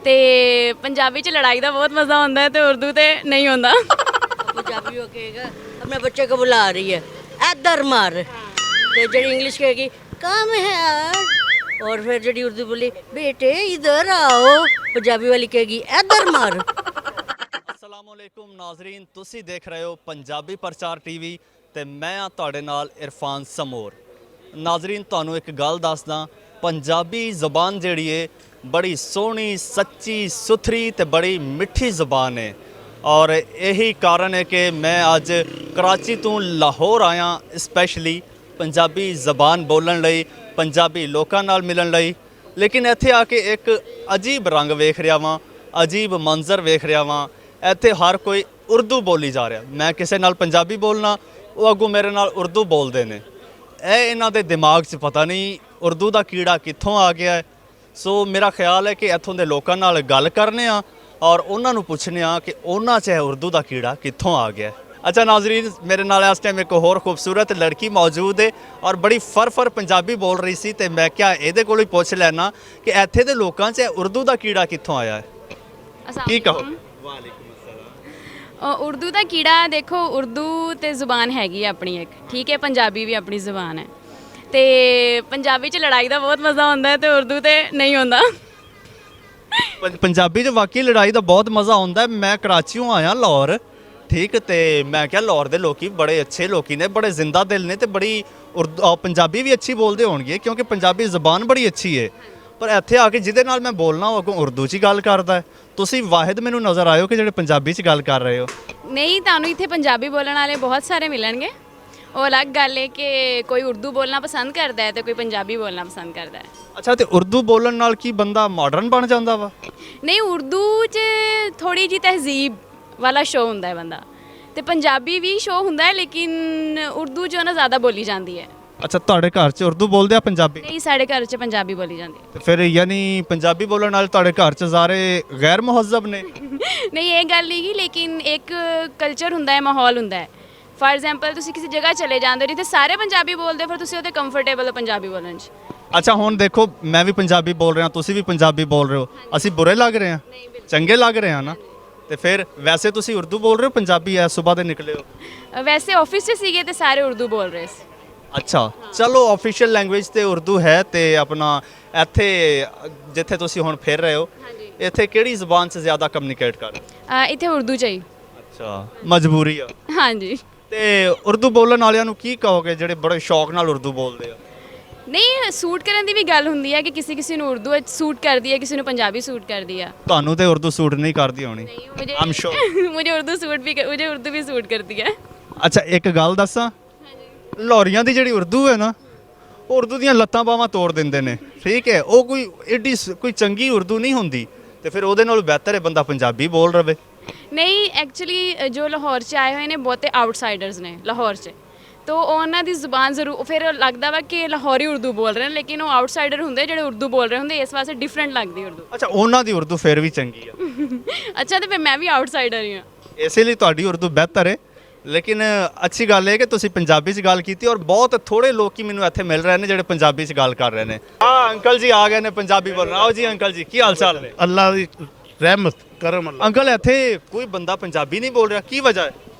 ਤੇ ਪੰਜਾਬੀ 'ਚ ਲੜਾਈ ਦਾ ਬਹੁਤ ਮਜ਼ਾ ਆਉਂਦਾ ਹੈ ਤੇ ਉਰਦੂ ਤੇ ਨਹੀਂ ਆਉਂਦਾ। पंजाबी वो कहेगा अपने बच्चे को बुला रही है इधर मार, तो जड़ी इंग्लिश कहेगी काम है यार, और फिर जड़ी उर्दू बोली बेटे इधर आओ, पंजाबी वाली कहेगी इधर मार। ਅਸਲਾਮੁਅਲੈਕੁਮ ਨਾਜ਼ਰੀਨ, ਤੁਸੀਂ ਦੇਖ ਰਹੇ ਹੋ ਪੰਜਾਬੀ ਪ੍ਰਚਾਰ ਟੀਵੀ ਤੇ ਮੈਂ ਆ ਤੁਹਾਡੇ ਨਾਲ ਇਰਫਾਨ ਸਮੋਰ। ਨਾਜ਼ਰੀਨ, ਤੁਹਾਨੂੰ ਇੱਕ ਗੱਲ ਦੱਸਦਾ, ਪੰਜਾਬੀ ਜ਼ਬਾਨ ਜਿਹੜੀ ਏ ਬੜੀ ਸੋਹਣੀ, ਸੱਚੀ, ਸੁਥਰੀ ਤੇ ਬੜੀ ਮਿੱਠੀ ਜ਼ਬਾਨ ਹੈ। ਔਰ ਇਹੀ ਕਾਰਨ ਹੈ ਕਿ ਮੈਂ ਅੱਜ ਕਰਾਚੀ ਤੋਂ ਲਾਹੌਰ ਆਇਆ ਸਪੈਸ਼ਲੀ ਪੰਜਾਬੀ ਜ਼ਬਾਨ ਬੋਲਣ ਲਈ, ਪੰਜਾਬੀ ਲੋਕਾਂ ਨਾਲ ਮਿਲਣ ਲਈ। ਲੇਕਿਨ ਇੱਥੇ ਆ ਕੇ ਇੱਕ ਅਜੀਬ ਰੰਗ ਵੇਖ ਰਿਹਾ ਵਾਂ, ਅਜੀਬ ਮੰਜ਼ਰ ਵੇਖ ਰਿਹਾ ਵਾਂ। ਇੱਥੇ ਹਰ ਕੋਈ ਉਰਦੂ ਬੋਲੀ ਜਾ ਰਿਹਾ। ਮੈਂ ਕਿਸੇ ਨਾਲ ਪੰਜਾਬੀ ਬੋਲਣਾ, ਉਹ ਅੱਗੋਂ ਮੇਰੇ ਨਾਲ ਉਰਦੂ ਬੋਲਦੇ ਨੇ। ਇਹ ਇਹਨਾਂ ਦੇ ਦਿਮਾਗ 'ਚ ਪਤਾ ਨਹੀਂ ਉਰਦੂ ਦਾ ਕੀੜਾ ਕਿੱਥੋਂ ਆ ਗਿਆ ਹੈ। ਸੋ ਮੇਰਾ ਖਿਆਲ ਹੈ ਕਿ ਇੱਥੋਂ ਦੇ ਲੋਕਾਂ ਨਾਲ ਗੱਲ ਕਰਨੇ ਆ ਔਰ ਉਹਨਾਂ ਨੂੰ ਪੁੱਛਣੇ ਆ ਕਿ ਉਹਨਾਂ 'ਚ ਉਰਦੂ ਦਾ ਕੀੜਾ ਕਿੱਥੋਂ ਆ ਗਿਆ। ਅੱਛਾ ਨਾਜ਼ਰੀਨ, ਮੇਰੇ ਨਾਲ ਇਸ ਟਾਈਮ ਇੱਕ ਹੋਰ ਖੂਬਸੂਰਤ ਲੜਕੀ ਮੌਜੂਦ ਹੈ ਔਰ ਬੜੀ ਫਰ ਪੰਜਾਬੀ ਬੋਲ ਰਹੀ ਸੀ ਤੇ ਮੈਂ ਕਿਹਾ ਇਹਦੇ ਕੋਲੋਂ ਹੀ ਪੁੱਛ ਲੈਣਾ ਕਿ ਇੱਥੇ ਦੇ ਲੋਕਾਂ 'ਚ ਉਰਦੂ ਦਾ ਕੀੜਾ ਕਿੱਥੋਂ ਆਇਆ ਹੈ। ਕੀ ਕਹੋ? ਉਰਦੂ ਦਾ ਕੀੜਾ ਦੇਖੋ, ਉਰਦੂ ਤੇ ਜ਼ੁਬਾਨ ਹੈਗੀ ਹੈ ਆਪਣੀ ਇੱਕ, ਠੀਕ ਹੈ, ਪੰਜਾਬੀ ਵੀ ਆਪਣੀ ਜ਼ੁਬਾਨ ਹੈ ਤੇ ਪੰਜਾਬੀ 'ਚ ਲੜਾਈ ਦਾ ਬਹੁਤ ਮਜ਼ਾ ਆਉਂਦਾ ਹੈ ਤੇ ਉਰਦੂ ਤੇ ਨਹੀਂ ਆਉਂਦਾ। ਪੰਜਾਬੀ 'ਚ ਵਾਕਈ ਲੜਾਈ ਦਾ ਬਹੁਤ ਮਜ਼ਾ ਆਉਂਦਾ। ਮੈਂ ਕਰਾਚੀੋਂ ਆਇਆ ਲਾਹੌਰ, ਠੀਕ, ਤੇ ਮੈਂ ਕਿਹਾ ਲਾਹੌਰ ਦੇ ਲੋਕੀ ਬੜੇ ਅੱਛੇ ਲੋਕੀ ਨੇ, ਬੜੇ ਜ਼ਿੰਦਾ ਦਿਲ ਨੇ ਤੇ ਬੜੀ ਪੰਜਾਬੀ ਵੀ ਅੱਛੀ ਬੋਲਦੇ ਹੋਣਗੇ ਕਿਉਂਕਿ ਪੰਜਾਬੀ ਜ਼ਬਾਨ ਬੜੀ ਅੱਛੀ ਹੈ। ਪਰ ਇੱਥੇ ਆ ਕੇ ਜਿਹਦੇ ਨਾਲ ਮੈਂ ਬੋਲਣਾ ਉਹ ਅੱਗੋਂ ਉਰਦੂ 'ਚ ਹੀ ਗੱਲ ਕਰਦਾ ਹੈ। ਤੁਸੀਂ ਵਾਹਿਦ ਮੈਨੂੰ ਨਜ਼ਰ ਆਇਓ ਕਿ ਜਿਹੜੇ ਪੰਜਾਬੀ 'ਚ ਗੱਲ ਕਰ ਰਹੇ ਹੋ। ਨਹੀਂ, ਤੁਹਾਨੂੰ ਇੱਥੇ ਪੰਜਾਬੀ ਬੋਲਣ ਵਾਲੇ ਬਹੁਤ ਸਾਰੇ ਮਿਲਣਗੇ। ਉਹ ਅਲੱਗ ਗੱਲ ਹੈ ਕਿ ਕੋਈ ਉਰਦੂ ਬੋਲਣਾ ਪਸੰਦ ਕਰਦਾ ਹੈ ਤੇ ਕੋਈ ਪੰਜਾਬੀ ਬੋਲਣਾ ਪਸੰਦ ਕਰਦਾ ਹੈ। ਅੱਛਾ, ਤੇ ਉਰਦੂ ਬੋਲਣ ਨਾਲ ਕੀ ਬੰਦਾ ਮਾਡਰਨ ਬਣ ਜਾਂਦਾ ਵਾ? ਨਹੀਂ, ਉਰਦੂ 'ਚ ਥੋੜੀ ਜਿਹੀ ਤਹਿਜ਼ੀਬ ਵਾਲਾ ਸ਼ੋਅ ਹੁੰਦਾ ਹੈ ਬੰਦਾ, ਤੇ ਪੰਜਾਬੀ ਵੀ ਸ਼ੋਅ ਹੁੰਦਾ ਹੈ ਲੇਕਿਨ ਉਰਦੂ 'ਚ ਨਾ ਜ਼ਿਆਦਾ ਬੋਲੀ ਜਾਂਦੀ ਹੈ। ਅੱਛਾ, ਤੁਹਾਡੇ ਘਰ 'ਚ ਉਰਦੂ ਬੋਲਦੇ ਆ ਪੰਜਾਬੀ? ਨਹੀਂ, ਸਾਡੇ ਘਰ 'ਚ ਪੰਜਾਬੀ ਬੋਲੀ ਜਾਂਦੀ ਹੈ। ਤੇ ਫਿਰ ਯਾਨੀ ਪੰਜਾਬੀ ਬੋਲਣ ਨਾਲ ਤੁਹਾਡੇ ਘਰ 'ਚ ਸਾਰੇ ਗੈਰ ਮੁਹੱਜ਼ਬ ਨੇ? ਨਹੀਂ, ਇਹ ਗੱਲ ਨਹੀਂ ਗੀ, ਲੇਕਿਨ ਇੱਕ ਕਲਚਰ ਹੁੰਦਾ ਹੈ, ਮਾਹੌਲ ਹੁੰਦਾ ਹੈ। ਫਾਰ ਐਗਜ਼ਾਮਪਲ ਤੁਸੀਂ ਕਿਸੇ ਜਗ੍ਹਾ ਚਲੇ ਜਾਂਦੇ ਹੋ ਜਿੱਥੇ ਸਾਰੇ ਪੰਜਾਬੀ ਬੋਲਦੇ, ਫਿਰ ਤੁਸੀਂ ਉਹਦੇ ਕੰਫਰਟੇਬਲ ਹੋ ਪੰਜਾਬੀ ਬੋਲਣ 'ਚ। ਅੱਛਾ, ਹੁਣ ਦੇਖੋ ਮੈਂ ਵੀ ਪੰਜਾਬੀ ਬੋਲ ਰਿਹਾ, ਤੁਸੀਂ ਵੀ ਪੰਜਾਬੀ ਬੋਲ ਰਹੇ ਹੋ, ਅਸੀਂ ਬੁਰੇ ਲੱਗ ਰਹੇ ਹਾਂ? ਚੰਗੇ ਲੱਗ ਰਹੇ ਹਾਂ ਨਾ। ਤੇ ਫਿਰ ਵੈਸੇ ਤੁਸੀਂ ਉਰਦੂ ਬੋਲ ਰਹੇ ਹੋ, ਪੰਜਾਬੀ ਐ ਸੁਬਾਹ ਦੇ ਨਿਕਲੇ ਹੋ? ਵੈਸੇ ਆਫਿਸ 'ਚ ਸੀਗੇ ਤੇ ਸਾਰੇ ਉਰਦੂ ਬੋਲ ਰਹੇ ਸੀ। ਅੱਛਾ, ਚਲੋ ਆਫੀਸ਼ੀਅਲ ਲੈਂਗੁਏਜ ਤੇ ਉਰਦੂ ਹੈ ਤੇ ਆਪਣਾ ਇੱਥੇ ਜਿੱਥੇ ਤੁਸੀਂ ਹੁਣ ਫਿਰ ਰਹੇ ਹੋ ਇੱਥੇ ਕਿਹੜੀ ਜ਼ੁਬਾਨ 'ਚ ਜ਼ਿਆਦਾ ਕਮਿਊਨੀਕੇਟ ਕਰ ਰਹੇ ਹੋ? ਇੱਥੇ ਉਰਦੂ 'ਚ ਹੀ। ਅੱਛਾ, ਮਜਬੂਰੀ ਆ। ਹਾਂਜੀ। ਤੇ ਉਰਦੂ ਬੋਲਣ ਵਾਲਿਆਂ ਨੂੰ ਕੀ ਕਹੋਗੇ ਜਿਹੜੇ ਬੜੇ ਸ਼ੌਕ ਨਾਲ ਉਰਦੂ ਬੋਲਦੇ ਆ? ਨਹੀਂ, ਸੂਟ ਕਰਨ ਦੀ ਵੀ ਗੱਲ ਹੁੰਦੀ ਹੈ ਕਿ ਕਿਸੇ ਨੂੰ ਉਰਦੂ ਸੂਟ ਕਰਦੀ ਹੈ, ਕਿਸੇ ਨੂੰ ਪੰਜਾਬੀ ਸੂਟ ਕਰਦੀ ਹੈ। ਤੁਹਾਨੂੰ ਤੇ ਉਰਦੂ ਸੂਟ ਨਹੀਂ ਕਰਦੀ ਹੋਣੀ। I'm sure। मुझे उर्दू भी सूट करती है। ਅੱਛਾ, ਇੱਕ ਗੱਲ ਦੱਸਾਂ, ਲਾਹੌਰੀਆਂ ਦੀ ਜਿਹੜੀ ਉਰਦੂ ਹੈ ਨਾ, ਉਹ ਉਰਦੂ ਦੀਆਂ ਲੱਤਾਂ ਬਾਹਾਂ ਤੋੜ ਦਿੰਦੇ ਨੇ, ਠੀਕ ਹੈ। ਉਹ ਕੋਈ ਏਡੀ ਕੋਈ ਚੰਗੀ ਉਰਦੂ ਨਹੀਂ ਹੁੰਦੀ ਤੇ ਫਿਰ ਉਹਦੇ ਨਾਲੋਂ ਬਿਹਤਰ ਹੈ ਬੰਦਾ ਪੰਜਾਬੀ ਬੋਲ ਰਵੇ। ਨਹੀਂ, ਐਕਚੁਅਲੀ ਜੋ ਲਾਹੌਰ 'ਚ ਆਏ ਹੋਏ ਨੇ ਬਹੁਤੇ ਆਊਟਸਾਈਡਰਸ ਨੇ ਲਾਹੌਰ 'ਚ, ਤਾਂ ਉਹਨਾਂ ਦੀ ਜ਼ੁਬਾਨ ਜ਼ਰੂਰ ਫਿਰ ਲੱਗਦਾ ਵਾ ਕਿ ਲਾਹੌਰੀ ਉਰਦੂ ਬੋਲ ਰਹੇ ਨੇ, ਲੇਕਿਨ ਉਹ ਆਊਟਸਾਈਡਰ ਹੁੰਦੇ ਜਿਹੜੇ ਉਰਦੂ ਬੋਲ ਰਹੇ ਹੁੰਦੇ, ਇਸ ਵਾਸਤੇ ਡਿਫਰੈਂਟ ਲੱਗਦੀ ਉਰਦੂ। ਅੱਛਾ, ਉਹਨਾਂ ਦੀ ਉਰਦੂ ਫਿਰ ਵੀ ਚੰਗੀ ਆ। ਅੱਛਾ, ਤੇ ਫਿਰ ਮੈਂ ਵੀ ਆਊਟਸਾਈਡਰ ਹੀ ਹਾਂ, ਇਸੇ ਲਈ ਤੁਹਾਡੀ ਉਰਦੂ ਬਿਹਤਰ ਹੈ। ਲੇਕਿਨ ਅੱਛੀ ਗੱਲ ਹੈ ਕਿ ਤੁਸੀਂ ਪੰਜਾਬੀ 'ਚ ਗੱਲ ਕੀਤੀ ਔਰ ਬਹੁਤ ਥੋੜੇ ਲੋਕ ਹੀ ਮੈਨੂੰ ਇੱਥੇ ਮਿਲ ਰਹੇ ਨੇ ਜਿਹੜੇ ਪੰਜਾਬੀ 'ਚ ਗੱਲ ਕਰ ਰਹੇ ਨੇ। ਹਾਂ, ਅੰਕਲ ਜੀ ਆ ਗਏ ਨੇ ਪੰਜਾਬੀ ਬੋਲਣ। ਆਓ ਜੀ ਅੰਕਲ ਜੀ, ਕੀ ਹਾਲ ਚਾਲ ਨੇ? ਅੱਲਾ ਦੀ ਰਹਿਮਤ ਕਰਮ ਅੱਲਾ। ਅੰਕਲ, ਇੱਥੇ ਕੋਈ ਬੰਦਾ ਪੰਜਾਬੀ ਨਹੀਂ ਬੋਲ ਰਿਹਾ, ਕੀ ਵਜ੍ਹਾ ਹੈ?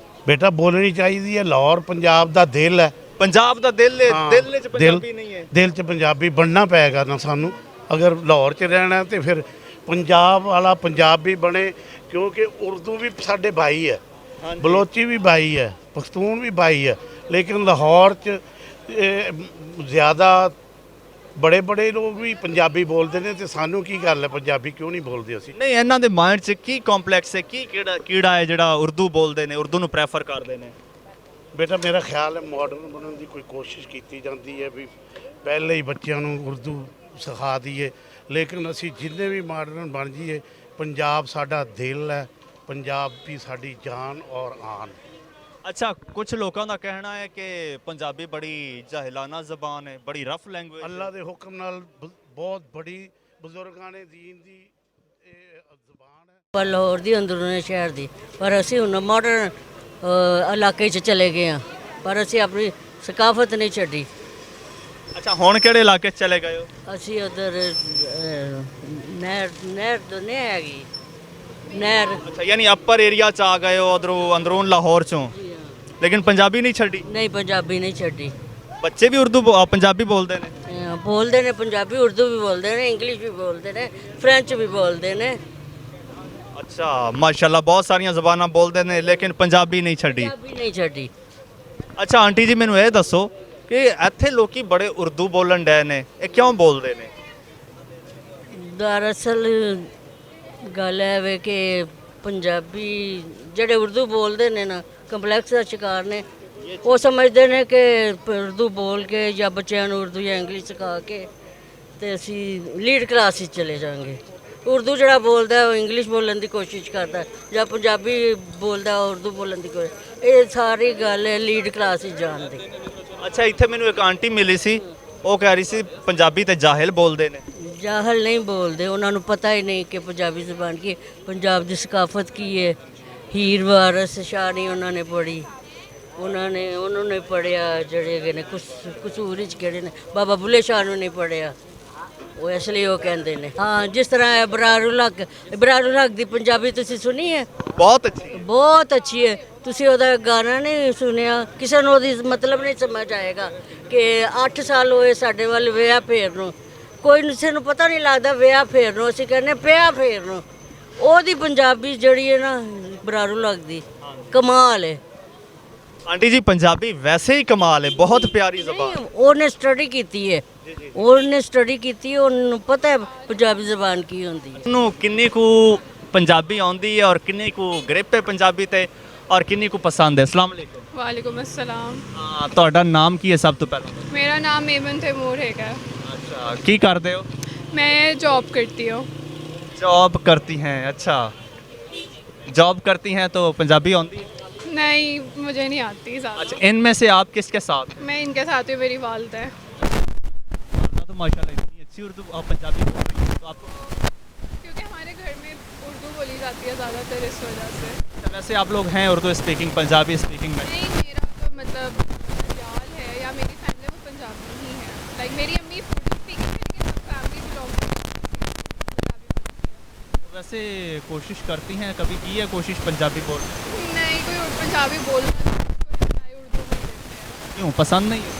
ਬੇਟਾ ਬੋਲਣੀ ਚਾਹੀਦੀ ਹੈ। ਲਾਹੌਰ ਪੰਜਾਬ ਦਾ ਦਿਲ ਹੈ। ਪੰਜਾਬ ਦਾ ਦਿਲ ਹੈ, ਹਾਂ, ਦਿਲ 'ਚ ਪੰਜਾਬੀ ਨਹੀਂ ਹੈ। ਦਿਲ 'ਚ ਪੰਜਾਬੀ ਬਣਨਾ ਪਏਗਾ ਨਾ ਸਾਨੂੰ। ਅਗਰ ਲਾਹੌਰ 'ਚ ਰਹਿਣਾ ਤੇ ਫਿਰ ਪੰਜਾਬ ਵਾਲਾ ਪੰਜਾਬੀ ਬਣੇ, ਕਿਉਂਕਿ ਉਰਦੂ ਵੀ ਸਾਡੇ ਭਾਈ ਹੈ, ਬਲੋਚੀ ਵੀ ਭਾਈ ਹੈ, ਪਸ਼ਤੂਨ ਵੀ ਭਾਈ ਹੈ। ਲੇਕਿਨ ਲਾਹੌਰ 'ਚ ਜ਼ਿਆਦਾ ਬੜੇ ਲੋਕ ਵੀ ਪੰਜਾਬੀ ਬੋਲਦੇ ਨੇ ਤੇ ਸਾਨੂੰ ਕੀ ਗੱਲ ਹੈ, ਪੰਜਾਬੀ ਕਿਉਂ ਨਹੀਂ ਬੋਲਦੇ ਅਸੀਂ? ਨਹੀਂ, ਇਹਨਾਂ ਦੇ ਮਾਈਂਡ 'ਚ ਕੀ ਕੰਪਲੈਕਸ ਹੈ, ਕੀ ਕੀੜਾ ਹੈ ਜਿਹੜਾ ਉਰਦੂ ਬੋਲਦੇ ਨੇ, ਉਰਦੂ ਨੂੰ ਪ੍ਰੈਫਰ ਕਰਦੇ ਨੇ? ਬੇਟਾ ਮੇਰਾ ਖਿਆਲ ਹੈ ਮਾਡਰਨ ਬਣਨ ਦੀ ਕੋਈ ਕੋਸ਼ਿਸ਼ ਕੀਤੀ ਜਾਂਦੀ ਹੈ ਵੀ ਪਹਿਲੇ ਹੀ ਬੱਚਿਆਂ ਨੂੰ ਉਰਦੂ ਸਿਖਾ ਦਈਏ, ਲੇਕਿਨ ਅਸੀਂ ਜਿੰਨੇ ਵੀ ਮਾਡਰਨ ਬਣ ਜਾਈਏ, ਪੰਜਾਬ ਸਾਡਾ ਦਿਲ ਹੈ, ਪੰਜਾਬੀ ਸਾਡੀ ਜਾਨ ਔਰ ਆਨ। ਅੱਛਾ, ਕੁਝ ਲੋਕਾਂ ਦਾ ਕਹਿਣਾ ਹੈ ਕਿ ਪੰਜਾਬੀ ਬੜੀ ਜਾਹਿਲਾਨਾ ਜ਼ਬਾਨ ਹੈ, ਬੜੀ ਰਫ ਲੈਂਗੁਏਜ। ਅੱਲਾ ਦੇ ਹੁਕਮ ਨਾਲ ਬਹੁਤ ਬੜੀ ਬਜ਼ੁਰਗਾਂ ਨੇ ਦੀਨ ਦੀ ਜ਼ਬਾਨ ਹੈ। ਪਰ ਲਾਹੌਰ ਦੀ ਅੰਦਰੂਨੀ ਸ਼ਹਿਰ ਦੀ, ਪਰ ਅਸੀਂ ਹੁਣ ਮਾਡਰਨ ਇਲਾਕੇ 'ਚ ਚਲੇ ਗਏ ਹਾਂ, ਪਰ ਅਸੀਂ ਆਪਣੀ ਸਕਾਫਤ ਨਹੀਂ ਛੱਡੀ। ਅੱਛਾ ਹੁਣ ਕਿਹੜੇ ਇਲਾਕੇ 'ਚ ਚਲੇ ਗਏ ਹੋ? ਅਸੀਂ ਉਧਰ ਨਹਿਰ ਨਹਿਰ ਤੋਂ ਨਹੀਂ ਹੈਗੀ ਨਹਿਰ। ਅੱਛਾ ਯਾਨੀ ਅੱਪਰ ਏਰੀਆ 'ਚ ਆ ਗਏ ਹੋ ਉਧਰੋਂ ਅੰਦਰੂਨ ਲਾਹੌਰ 'ਚੋਂ, ਲੇਕਿਨ ਪੰਜਾਬੀ ਨਹੀਂ ਛੱਡੀ। ਨਹੀਂ ਪੰਜਾਬੀ ਨਹੀਂ ਛੱਡੀ। ਬੱਚੇ ਵੀ ਉਰਦੂ ਪੰਜਾਬੀ ਬੋਲਦੇ ਨੇ? ਬੋਲਦੇ ਨੇ ਪੰਜਾਬੀ, ਉਰਦੂ ਵੀ ਬੋਲਦੇ ਨੇ, ਇੰਗਲਿਸ਼ ਵੀ ਬੋਲਦੇ ਨੇ, ਫ੍ਰੈਂਚ ਵੀ ਬੋਲਦੇ ਨੇ। ਅੱਛਾ ਮਾਸ਼ਾਅੱਲਾ ਬਹੁਤ ਸਾਰੀਆਂ ਜ਼ਬਾਨਾਂ ਬੋਲਦੇ ਨੇ ਲੇਕਿਨ ਪੰਜਾਬੀ ਨਹੀਂ ਛੱਡੀ। ਪੰਜਾਬੀ ਨਹੀਂ ਛੱਡੀ। ਅੱਛਾ ਆਂਟੀ ਜੀ ਮੈਨੂੰ ਇਹ ਦੱਸੋ ਕਿ ਇੱਥੇ ਲੋਕੀ ਬੜੇ ਉਰਦੂ ਬੋਲਣ ਡਏ ਨੇ, ਇਹ ਕਿਉਂ ਬੋਲਦੇ ਨੇ? ਦਰਅਸਲ ਗੱਲ ਹੈ ਵੇ ਕਿ ਪੰਜਾਬੀ ਜਿਹੜੇ ਉਰਦੂ ਬੋਲਦੇ ਨੇ ਨਾ ਕੰਪਲੈਕਸ ਦਾ ਸ਼ਿਕਾਰ ਨੇ। ਉਹ ਸਮਝਦੇ ਨੇ ਕਿ ਉਰਦੂ ਬੋਲ ਕੇ ਜਾਂ ਬੱਚਿਆਂ ਨੂੰ ਉਰਦੂ ਜਾਂ ਇੰਗਲਿਸ਼ ਸਿਖਾ ਕੇ ਤੇ ਅਸੀਂ ਲੀਡ ਕਲਾਸ ਵਿੱਚ ਚਲੇ ਜਾਵਾਂਗੇ। ਉਰਦੂ ਜਿਹੜਾ ਬੋਲਦਾ ਉਹ ਇੰਗਲਿਸ਼ ਬੋਲਣ ਦੀ ਕੋਸ਼ਿਸ਼ ਕਰਦਾ ਜਾਂ ਪੰਜਾਬੀ ਬੋਲਦਾ ਉਹ ਉਰਦੂ ਬੋਲਣ ਦੀ ਕੋਸ਼ਿਸ਼। ਇਹ ਸਾਰੀ ਗੱਲ ਹੈ ਲੀਡ ਕਲਾਸ ਵਿੱਚ ਜਾਣ ਦੀ। ਅੱਛਾ ਇੱਥੇ ਮੈਨੂੰ ਇੱਕ ਆਂਟੀ ਮਿਲੀ ਸੀ, ਉਹ ਕਹਿ ਰਹੀ ਸੀ ਪੰਜਾਬੀ ਤੇ ਜਾਹਿਲ ਬੋਲਦੇ ਨੇ। ਜਾਹਲ ਨਹੀਂ ਬੋਲਦੇ, ਉਹਨਾਂ ਨੂੰ ਪਤਾ ਹੀ ਨਹੀਂ ਕਿ ਪੰਜਾਬੀ ਜ਼ੁਬਾਨ ਕੀ ਹੈ, ਪੰਜਾਬ ਦੀ ਸਕਾਫਤ ਕੀ ਹੈ। ਹੀਰ ਵਾਰਸ ਸ਼ਾਨੀ ਉਹਨਾਂ ਨੇ ਪੜ੍ਹੀ, ਉਹਨਾਂ ਨੇ ਪੜ੍ਹਿਆ ਜਿਹੜੇ ਹੈਗੇ ਨੇ ਕਸੂਰ ਵਿੱਚ ਕਿਹੜੇ ਨੇ, ਬਾਬਾ ਬੁੱਲੇ ਸ਼ਾਹ ਨੂੰ ਨਹੀਂ ਪੜ੍ਹਿਆ। ਉਹ ਇਸ ਲਈ ਉਹ ਕਹਿੰਦੇ ਨੇ। ਹਾਂ ਜਿਸ ਤਰ੍ਹਾਂ ਇਬਰਾਰੁਲ ਹਕ ਦੀ ਪੰਜਾਬੀ ਤੁਸੀਂ ਸੁਣੀ ਹੈ? ਬਹੁਤ ਅੱਛੀ। ਬਹੁਤ ਅੱਛੀ ਹੈ। ਤੁਸੀਂ ਉਹਦਾ ਗਾਣਾ ਨਹੀਂ ਸੁਣਿਆ? ਕਿਸੇ ਨੂੰ ਉਹਦੀ ਮਤਲਬ ਨਹੀਂ ਸਮਝ ਆਏਗਾ ਕਿ 8 ਸਾਲ ਹੋਏ ਸਾਡੇ ਵੱਲ ਵਿਆਹ ਫੇਰ ਨੂੰ, ਕੋਈ ਕਿਸੇ ਨੂੰ ਪਤਾ ਨਹੀਂ ਲੱਗਦਾ ਵਿਆਹ ਫੇਰ ਨੂੰ, ਅਸੀਂ ਕਹਿੰਦੇ ਪਿਆ ਫੇਰ ਨੂੰ। ਉਹਦੀ ਪੰਜਾਬੀ ਜਿਹੜੀ ਹੈ ਨਾ ਇਬਰਾਰੁਲ ਹਕ ਦੀ ਕਮਾਲ ਹੈ। ਆਂਟੀ ਜੀ ਪੰਜਾਬੀ ਵੈਸੇ ਹੀ ਕਮਾਲ ਹੈ, ਬਹੁਤ ਪਿਆਰੀ ਜ਼ਬਾਨ। ਨਹੀਂ, ਉਹਨੇ ਸਟੱਡੀ ਕੀਤੀ ਹੈ, ਉਹਨੇ ਸਟੱਡੀ ਕੀਤੀ, ਉਹਨੂੰ ਪਤਾ ਹੈ ਪੰਜਾਬੀ ਜ਼ਬਾਨ ਕੀ ਹੁੰਦੀ ਹੈ। ਉਹਨੂੰ ਕਿੰਨੀ ਕੁ ਪੰਜਾਬੀ ਆਉਂਦੀ ਹੈ ਔਰ ਕਿੰਨੀ ਕੁ ਗ੍ਰਿਪ ਹੈ ਪੰਜਾਬੀ ਤੇ ਔਰ ਕਿੰਨੀ ਕੁ ਪਸੰਦ ਹੈ? ਅਸਲਾਮ ਵਾਲੇਕੁਮ। ਵਾਲੇਕੁਮ अस्सलाम। ਹਾਂ ਤੁਹਾਡਾ ਨਾਮ ਕੀ ਹੈ ਸਭ ਤੋਂ ਪਹਿਲਾਂ? मेरा नाम मेमन तैमूर हैगा। ਅੱਛਾ ਕੀ ਕਰਦੇ ਹੋ? मैं जॉब करती हूँ। जॉब करती हैं? अच्छा जॉब करती हैं तो पंजाबी आती है? नहीं मुझे नहीं आती ज़्यादा। अच्छा इनमें से आप किसके साथ? मैं इनके साथ ही, मेरी वालदा है। तो माशाल्लाह इतनी अच्छी उर्दू आप पंजाबी बोल रही हैं तो आपको, क्योंकि हमारे घर में उर्दू बोली जाती है ज़्यादातर, इस वजह से। अच्छा, वैसे आप लोग हैं उर्दू स्पीकिंग पंजाबी स्पीकिंग में? नहीं मेरा तो मतलब ख्याल है या मेरी फैमिली वो पंजाबी ही है। लाइक मेरी अम्मी उर्दू स्पीकिंग है लेकिन सब फैमिली बिलोंग वैसे कोशिश करती हैं, कभी की है कोशिश पंजाबी बोलने की? नहीं कोई पंजाबी बोलना कोई बनाए उर्दू बोल देते हैं। क्यों पसंद नहीं है?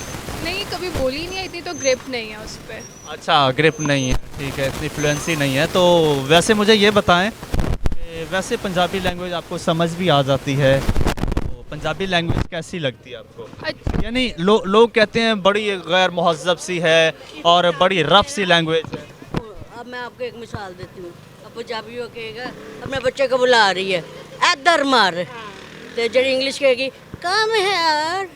नहीं कभी बोली नहीं है, इतनी तो ग्रिप नहीं है उस पर। अच्छा ग्रिप नहीं है, ठीक है, इतनी फ्लुएंसी नहीं है। तो वैसे मुझे ये बताएं कि वैसे पंजाबी लैंग्वेज आपको समझ भी आ जाती है, तो पंजाबी लैंग्वेज कैसी लगती है आपको? अच्छा यानी लोग कहते हैं बड़ी गैर मुहज़्ज़ब सी है और बड़ी रफ सी लैंग्वेज है। अब मैं आपको एक मिसाल देती हूँ। अब पंजाबी वो कहेगा अपने बच्चे को बुला रही है इधर मार, तो जड़ी इंग्लिश कहेगी काम है यार,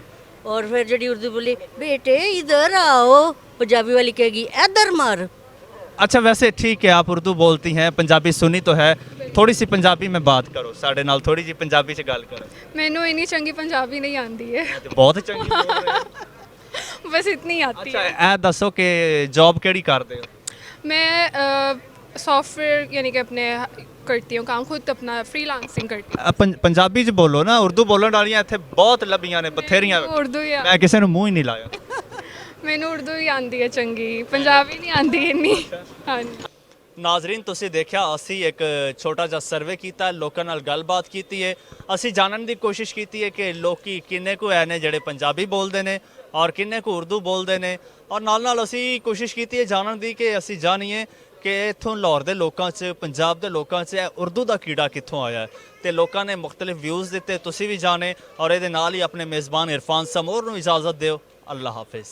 और फिर जड़ी उर्दू बोली बेटे इधर आओ, पंजाबी वाली कहेगी इधर मार। अच्छा वैसे ठीक है आप उर्दू बोलती हैं, पंजाबी सुनी तो है, थोड़ी सी पंजाबी में बात करो साढ़े नाल, थोड़ी जी पंजाबी से गल करो। मैनू इन्नी चंगी पंजाबी नहीं आती है। तो बहुत चंगी बोल रहे हो। बस इतनी आती अच्छा है। ए दसो कि जॉब केड़ी करदे हो? मैं सॉफ्टवेयर यानी कि अपने करती हूँ काम, खुद अपना फ्रीलांसिंग करती हूँ। पंजाबी च बोलो ना, उर्दू बोलण वालियां इत्थे बहुत लभियां ने बथेरियां। उर्दू ही मैं किसी ਨੂੰ ਮੂੰਹ ਹੀ ਨਹੀਂ ਲਾਇਆ। मैनू उर्दू ही आती है चंगी, पंजाबी नहीं आती इन्नी। हाँ जी। ਨਾਜ਼ਰੀਨ ਤੁਸੀਂ ਦੇਖਿਆ ਅਸੀਂ ਇੱਕ ਛੋਟਾ ਜਿਹਾ ਸਰਵੇ ਕੀਤਾ, ਲੋਕਾਂ ਨਾਲ ਗੱਲਬਾਤ ਕੀਤੀ ਹੈ, ਅਸੀਂ ਜਾਣਨ ਦੀ ਕੋਸ਼ਿਸ਼ ਕੀਤੀ ਹੈ ਕਿ ਲੋਕੀ ਕਿੰਨੇ ਕੁ ਐ ਨੇ ਜਿਹੜੇ ਪੰਜਾਬੀ ਬੋਲਦੇ ਨੇ ਔਰ ਕਿੰਨੇ ਕੁ ਉਰਦੂ ਬੋਲਦੇ ਨੇ, ਔਰ ਨਾਲ ਨਾਲ ਅਸੀਂ ਕੋਸ਼ਿਸ਼ ਕੀਤੀ ਹੈ ਜਾਣਨ ਦੀ ਕਿ ਅਸੀਂ ਜਾਣੀਏ ਕਿ ਇੱਥੋਂ ਲਾਹੌਰ ਦੇ ਲੋਕਾਂ 'ਚ, ਪੰਜਾਬ ਦੇ ਲੋਕਾਂ 'ਚ ਇਹ ਉਰਦੂ ਦਾ ਕੀੜਾ ਕਿੱਥੋਂ ਆਇਆ ਹੈ। ਤੇ ਲੋਕਾਂ ਨੇ ਮੁxtਲਿਫ ਵਿਊਜ਼ ਦਿੱਤੇ, ਤੁਸੀਂ ਵੀ ਜਾਣੇ, ਔਰ ਇਹਦੇ ਨਾਲ ਹੀ ਆਪਣੇ ਮੇਜ਼ਬਾਨ ਇਰਫਾਨ ਸਮੂਰ ਨੂੰ ਇਜਾਜ਼ਤ ਦਿਓ। ਅੱਲਾਹ ਹਾਫਿਜ਼।